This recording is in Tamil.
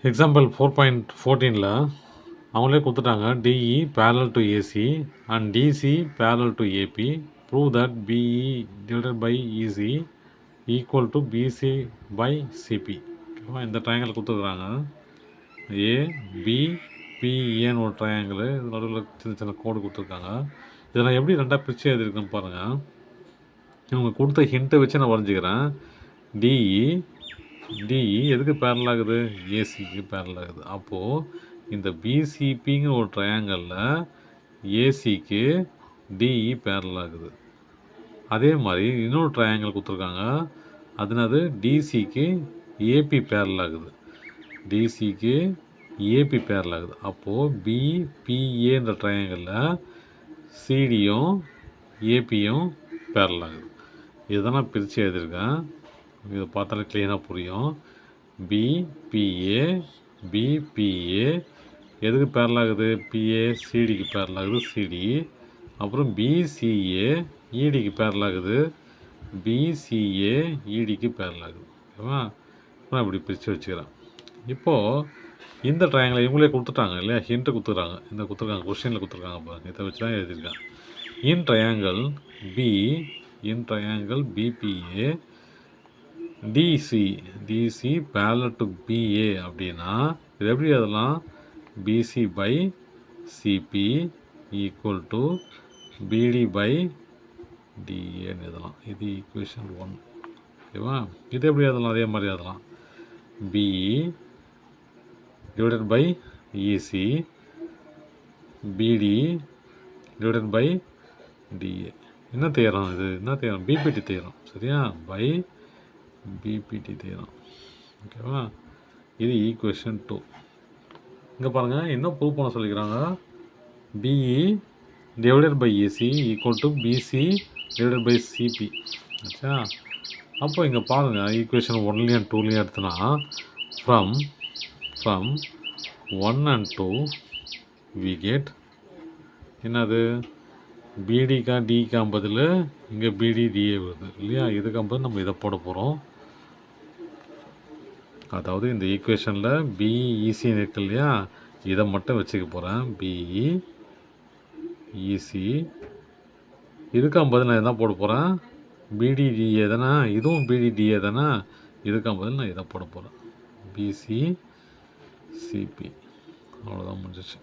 எக்ஸாம்பிள் 4.14ல் அவங்களே கொடுத்துட்டாங்க. DE parallel to AC and DC parallel to AB. Prove that BE divided by EC equal to BC by CB. ஓகேவா? இந்த ட்ரையாங்கிள் கொடுத்துருக்குறாங்க. ஏ பி பிஏன்னு ஒரு ட்ரையாங்கிள், இது நடுவில் சின்ன சின்ன கோடு கொடுத்துருக்காங்க. இதெல்லாம் எப்படி ரெண்டாக பிரித்து எழுதியிருக்குன்னு பாருங்கள். இவங்க கொடுத்த ஹிண்ட்டை வச்சு நான் வரைஞ்சிக்கிறேன். டிஇ எதுக்கு பேரல் ஆகுது? ஏசிக்கு பேரல் ஆகுது. அப்போது இந்த பிசிபிங்கிற ஒரு ட்ரையாங்கிளில் ஏசிக்கு டிஇ பேரல் ஆகுது. அதே மாதிரி இன்னொரு ட்ரையாங்கிள் கொடுத்துருக்காங்க. அதனது டிசிக்கு ஏபி பேரல் ஆகுது. டிசிக்கு ஏபி பேரல் ஆகுது. அப்போது பிபிஏன்ற ட்ரையாங்கிளில் சிடியும் ஏபியும் பேரல் ஆகுது. இதுதான் நான் பிரித்து எழுதியிருக்கேன். இதை பார்த்தாலே க்ளீனாக புரியும். பிபிஏ எதுக்கு பேரல் ஆகுது? பிஏ சிடிக்கு பேரல் ஆகுது, சிடி. அப்புறம் பிசிஏ இடிக்கு பேரல் ஆகுது, பிசிஏ இடிக்கு பேரல் ஆகுது. ஓகேவா? நான் இப்படி பிரித்து வச்சுக்கிறேன். இப்போது இந்த ட்ரையாங்கிளை இவங்களே கொடுத்துட்டாங்க இல்லையா? ஹிண்ட்டு கொடுத்துருக்காங்க. இந்த கொடுத்துருக்காங்க, கொஸ்டினில் கொடுத்துருக்காங்க பாருங்க. இதை வச்சு தான் எழுதியிருக்கேன். In triangle PBA DC parallel to BA அப்படின்னா இது எப்படி எழுதலாம்? BC by CB equal to BD by டிஏன்னு எழுதலாம். இது ஈக்குவேஷன் 1. ஓகேவா? இது எப்படி எழுதலாம்? அதே மாதிரி எழுதலாம். BE divided by EC BD divided by DA. என்ன தேரம் இது? என்ன தேரம்? BPT theorem. சரியா? By BPT theorem. ஓகேவா? இது ஈக்குவேஷன் 2. இங்கே பாருங்கள், இன்னும் ப்ரூவ் பண்ண சொல்லிக்கிறாங்க. BE divided by AC equal to BC divided by CB. ஆச்சா? அப்போ இங்கே பாருங்கள், ஈக்குவேஷன் 1லேயும் 2லேயும் எடுத்தோன்னா ஃப்ரம் 1 and 2 we get என்னது? பிடிக்கா டிக்கா பதில் இங்கே பிடி டிஏ வருது இல்லையா? இதுக்கு பதில் நம்ம இதை போட போகிறோம். அதாவது இந்த ஈக்குவேஷனில் பிஇசின்னு இருக்கு இல்லையா? இதை மட்டும் வச்சுக்க போகிறேன். பிஇ இசி இதுக்கு பதில் நான் இதான் போட போகிறேன். பிடிடிஏ தானே? இதுவும் பிடிடிஏ தானே? இதுக்கு பதில் நான் இதை போட போகிறேன். BC CB. அவ்வளோதான் முடிஞ்சிச்சு.